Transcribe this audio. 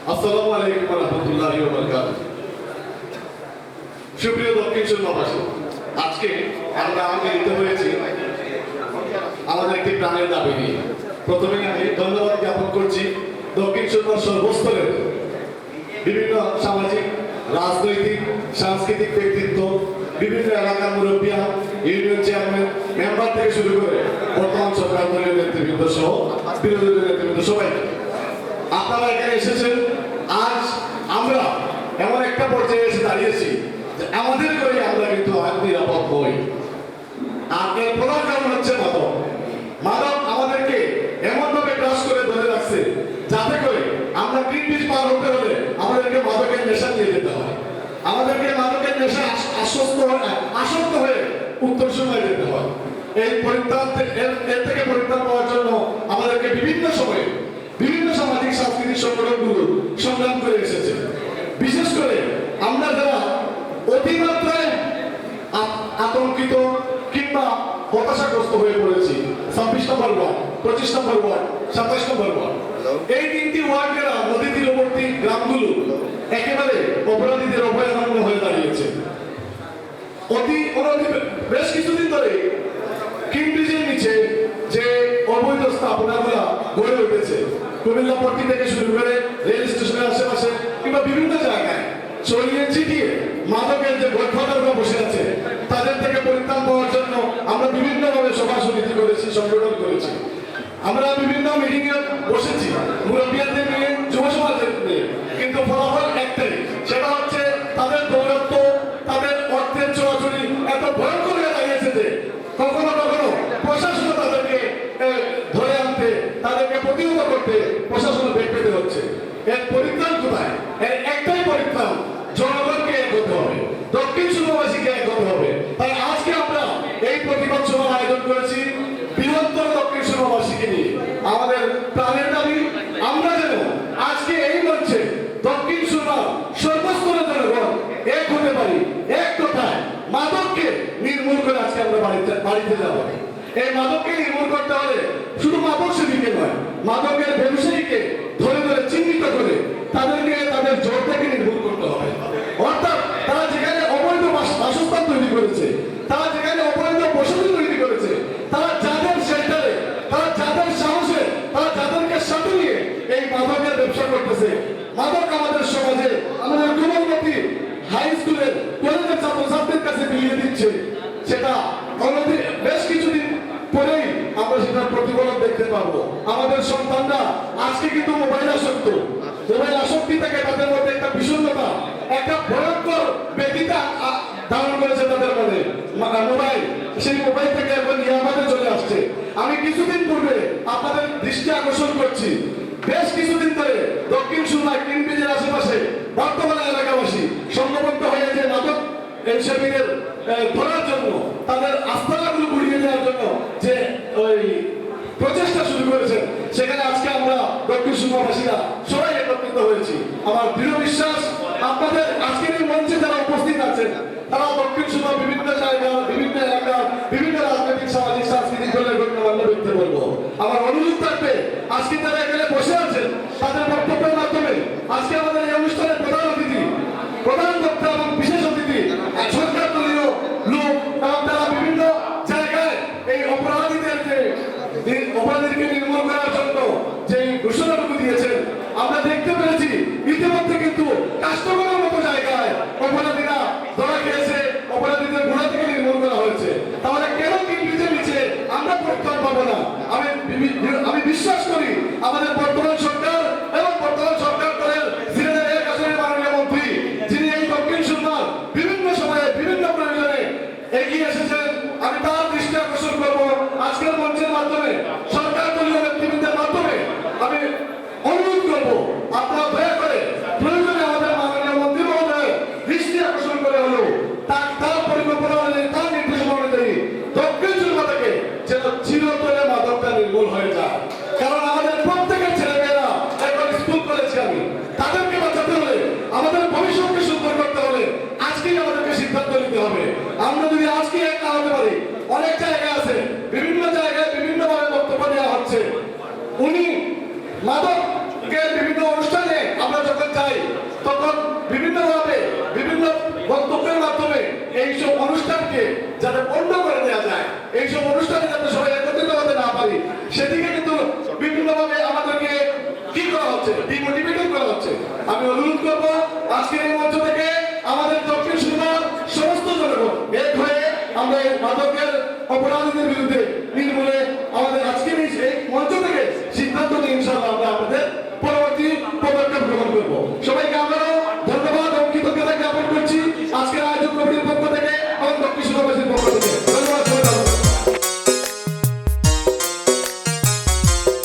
আসসালামু আলাইকুম ওয়া রাহমাতুল্লাহি ওয়া বারাকাতুহু। সুপ্রিয় দক্ষিণ সুরমাবাসী, আজকে আমরা মিলিত হয়েছি আমাদের একটি প্রাণের দাবি নিয়ে। প্রথমে আমি ধন্যবাদ জ্ঞাপন করছি দক্ষিণ সুরমার সর্বস্তরের বিভিন্ন সামাজিক, রাজনৈতিক, সাংস্কৃতিক ব্যক্তিত্ব, বিভিন্ন এলাকার মুরব্বিয়ান, ইউনিয়ন চেয়ারম্যান, মেম্বার থেকে শুরু করে বর্তমান সরকার দলীয় নেতৃবৃন্দ সহ বিরোধী দলীয় নেতৃবৃন্দ সবাইকে। আপনারা এখানে এসেছেন। আজ আমরা এমন একটা পর্যায়ে এসে দাঁড়িয়েছি যে আমাদের করে আমরা কিন্তু নিরাপদ হই। আর এর প্রধান কারণ হচ্ছে মাদক। মাদক আমাদেরকে এমনভাবে গ্রাস করে ধরে রাখছে যাতে করে আমরা গ্রিন ব্রিজ পার হতে হলে আমাদেরকে মাদকের নেশা নিয়ে যেতে হয়। আমাদেরকে মাদকের নেশা আসক্ত হয়ে উত্তর সময় যেতে হয়। এর থেকে পরিত্রাণ পাওয়ার জন্য আমাদেরকে বিভিন্ন সময়ে বিভিন্ন সামাজিক সাংস্কৃতিক সংগঠনগুলো সংগ্রাম করে এসেছে। বিশেষ করে আমরা যারা অতিমাত্রায় আতঙ্কিত কিংবা হতাশাগ্রস্ত হয়ে পড়েছি, 26 নম্বর ওয়ার্ড, 25 নম্বর ওয়ার্ড, 27 নম্বর ওয়ার্ড, এই তিনটি ওয়ার্ডের নদী তীরবর্তী গ্রামগুলো একেবারে অপরাধীদের অভয়ারণ্য হয়ে দাঁড়িয়েছে। বেশ কিছুদিন ধরে কিংব্রিজের নিচে যে অবৈধ স্থাপনাগুলো গড়ে উঠেছে, কুমিল্লাপট্টি থেকে শুরু করে রেল স্টেশনের আশেপাশে কিংবা বিভিন্ন জায়গায় ছড়িয়ে ছিটিয়ে মাদকের যে গডফাদাররা বসে আছে, তাদের থেকে পরিত্রাণ পাওয়ার জন্য আমরা বিভিন্নভাবে সভা সমিতি করেছি, সংগঠন করেছি। আমরা বিভিন্ন মিটিং এ বসেছি মুরব্বিয়াদের নিয়ে, যুব সমাজের নিয়ে, কিন্তু ফলাফল একটাই, সেটা হচ্ছে তাদের দৌরত্ব, তাদের অর্থের চোরাচুরি এত ভয়ঙ্কর হয়ে দাঁড়িয়েছে যে কখনো কখনো প্রশাসন তাদেরকে ধরে আনতে, তাদেরকে প্রতিহত করতে প্রশাসন বেগ পেতে হচ্ছে। এর পরিত্রাণ কোথায়? এর একটাই পরিত্রাণ, জনগণকে এক হতে হবে, দক্ষিণ সুরমাবাসীকে এক হতে হবে। তাই আজকে আমরা এই প্রতিবাদ সভার আয়োজন করেছি বৃহত্তর দক্ষিণ সুরমাবাসীকে নিয়ে। আমাদের প্রাণের দাবি আমরা যেন আজকে এই মঞ্চে দক্ষিণ সুরমার সর্বস্তরের জনগণ এক হতে পারি। এক কথায় মাদককে নির্মূল করে আজকে আমরা বাড়িতে যাব। এই মাদককে নির্মূল করতে হলে শুধু মাদক সেবীকে নয়, মাদকের ব্যবসায়ীকে ধরে ধরে চিহ্নিত করে তাদেরকে তাদের জোর থেকে নির্মূল করতে হবে। অর্থাৎ তারা যেখানে অবৈধ বাসস্থান তৈরি করেছে, তারা যেখানে অবৈধ বসতি তৈরি করেছে, তারা যাদের শেল্টারে, তারা যাদের সাহসে, তারা যাদেরকে সাথে নিয়ে এই মাদকের ব্যবসা করতেছে। মাদক আমাদের সমাজে, আমাদের কোমলমতি হাই স্কুলের, কলেজের ছাত্রছাত্রীদের কাছে বিলিয়ে দিচ্ছে। সেটা বেশ কিছুদিন পরেই আমরা সেটার প্রতিফলন দেখতে পাবো। আমাদের সন্তানরা আজকে কিন্তু মোবাইল আসক্ত। মোবাইল আসক্তি থেকে তাদের মধ্যে একটা বিষণ্ণতা, একটা ভয়ঙ্কর ব্যক্তিতা ধারণ করেছে তাদের মধ্যে মোবাইল। সেই মোবাইল থেকে এখন আমাদের চলে আসছে। আমি কিছুদিন পূর্বে আপনাদের দৃষ্টি আকর্ষণ করছি, বেশ কিছুদিন ধরে দক্ষিণ সুরমা কিংব্রিজের আশেপাশে বর্তমানে এলাকাবাসী সংঘবদ্ধ হয়ে যে মাদক সেবীদের ধরার জন্য, তাদের আস্তানাগুলো গুড়িয়ে দেওয়ার জন্য যে ওই প্রচেষ্টা শুরু করেছেন, সেখানে আজকে আমরা দক্ষিণ সুরমাবাসীরা সবাই একত্রিত হয়েছি। আমার দৃঢ় বিশ্বাস আপনাদের আজকের এই মঞ্চে যারা উপস্থিত আছেন, তারা দক্ষিণ সুরমা বিভিন্ন জায়গা, বিভিন্ন এলাকা, বিভিন্ন রাজনৈতিক, সামাজিক, সাংস্কৃতিক দলের গণ্যমান্য ব্যক্তি বলবো। আমার অনুরোধ থাকবে আজকে যারা এখানে বসে আছেন তাদের বক্তব্যের মাধ্যমে আজকে আমাদের এই অনুষ্ঠানের প্রধান অতিথি, প্রধান বক্তা এবং বিশেষ অতিথি সরকার দলীয় লোক, এবং তারা বিভিন্ন জায়গায় এই অপরাধীদেরকে নির্মূল করার জন্য যে ঘোষণাটুকু দিয়েছেন, আমরা দেখতে পেরেছি ইতিমধ্যে কিন্তু কাস্টমারের মতো জায়গায় অপরাধীরা ধরা খেয়েছে, অপরাধীদের গোড়া থেকে নির্মূল করা হয়েছে। তাহলে কেন কিংব্রিজের নিচে আমরা পরিত্রাণ পাবো না? আমি বিশ্বাস করি আমাদের বর্তমান সরকার এবং বর্তমান সরকার দলের সিলেটের 1 আসনের মাননীয় মন্ত্রী, যিনি এই দক্ষিণ সুরমার বিভিন্ন সময়ে বিভিন্ন প্রয়োজনে এগিয়ে এসেছেন, আমি তার দৃষ্টি আকর্ষণ করবো আজকের মঞ্চের মাধ্যমে, সরকার দলীয় নেতৃবৃন্দের মাধ্যমে আমি অনুরোধ করবো আপনারা দয়া করে প্রয়োজনে আমাদের মাননীয় মন্ত্রী মহোদয়ের দৃষ্টি আকর্ষণ করে হলো তার পরিকল্পনা অনুযায়ী, তার নির্দেশনা অনুযায়ী দক্ষিণ সুরমা থেকে যেন চিরতরে মাদকটা নির্মূল হয়ে যায়। কারণ আমাদের প্রত্যেকের ছেলেমেয়েরা এখন স্কুল কলেজগামী, তাদেরকে বাঁচাতে হলে, আমাদের ভবিষ্যৎকে সুন্দর করতে হলে আজকেই আমাদেরকে সিদ্ধান্ত নিতে হবে। আমরা যদি আজকে এক না হতে পারি, অনেক জায়গায় আছে, বিভিন্ন জায়গায় বিভিন্নভাবে বক্তব্য দেওয়া হচ্ছে, উনি মাদকের বিভিন্ন অনুষ্ঠানে আমরা যখন চাই তখন বিভিন্নভাবে বিভিন্ন বক্তব্যের মাধ্যমে এইসব অনুষ্ঠানকে যাতে বন্ধ করে দেওয়া যায়, এইসব অনুষ্ঠানে যাতে সবাই একত্রিত হতে না পারি, সেদিকে কিন্তু বিভিন্নভাবে আমাদেরকে কি করা হচ্ছে, ডিমোটিভেটেড করা হচ্ছে। আমি অনুরোধ করবো আজকের এই মঞ্চ থেকে আমাদের দক্ষিণ সুরমার সমস্ত জনগণ এক হয়ে আমরা এই মাদকের অপরাধীদের বিরুদ্ধে